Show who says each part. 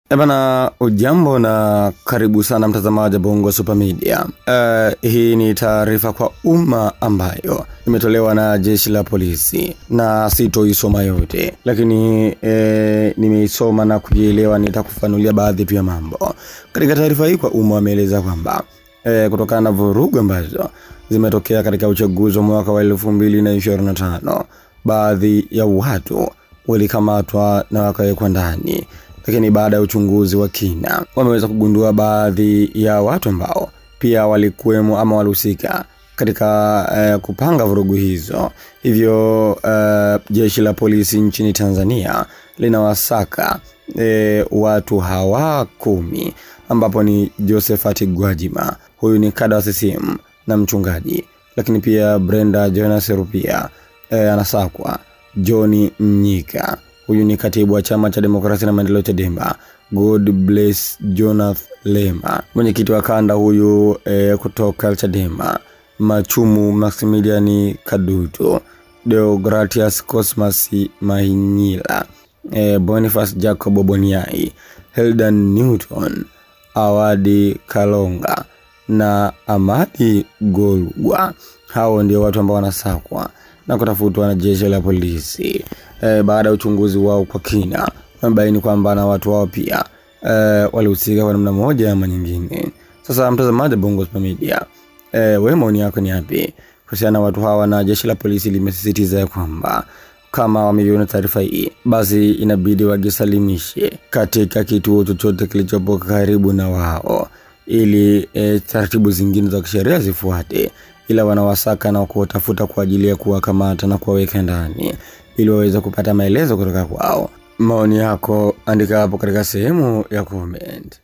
Speaker 1: Ebana, ujambo na karibu sana mtazamaji wa Bongo Super Media. Hii ni taarifa kwa umma ambayo imetolewa na jeshi la polisi na sitoisoma yote, lakini nimeisoma na kujielewa. Nitakufanulia baadhi tu ya mambo. Katika taarifa hii kwa umma wameeleza kwamba kutokana na vurugu ambazo zimetokea katika uchaguzi wa mwaka wa 2025, baadhi ya watu walikamatwa na wakawekwa ndani. Lakini baada ya uchunguzi wa kina wameweza kugundua baadhi ya watu ambao pia walikuwemo ama walihusika katika kupanga vurugu hizo. Hivyo jeshi la polisi nchini Tanzania linawasaka watu hawa 10, ambapo ni Josephat Gwajima, huyu ni kada wa CCM na mchungaji. Lakini pia Brenda Jonas Rupia anasakwa. John Mnyika, huyu ni katibu wa chama cha demokrasia na maendeleo Chadema. God bless Jonathan Lema, mwenyekiti wa kanda huyu kutoka Chadema. Machumu Maximilian Kaduto, Deogratias Cosmas Mahinyila, Boniface Jacob Boniai, Heldan Newton, Awadi Kalonga na Amadi Golwa. Hao ndio watu ambao wanasakwa na kutafutwa na jeshi la polisi. Baada ya uchunguzi wao kwa kina, wamebaini kwamba na watu wao pia walihusika kwa namna moja ama nyingine. Sasa mtazamaji wa Bongo Super Media, wewe maoni yako ni yapi kuhusiana na watu hawa? Na jeshi la polisi limesisitiza kwamba kama wameona taarifa hii, basi inabidi wajisalimishe katika kituo chochote kilichopo karibu na wao, ili taratibu zingine za kisheria zifuate. Ila wanawasaka na kuwatafuta kwa ajili ya kuwakamata na kuwaweka ndani ili waweze kupata maelezo kutoka kwao. Maoni yako andika hapo katika sehemu ya comment.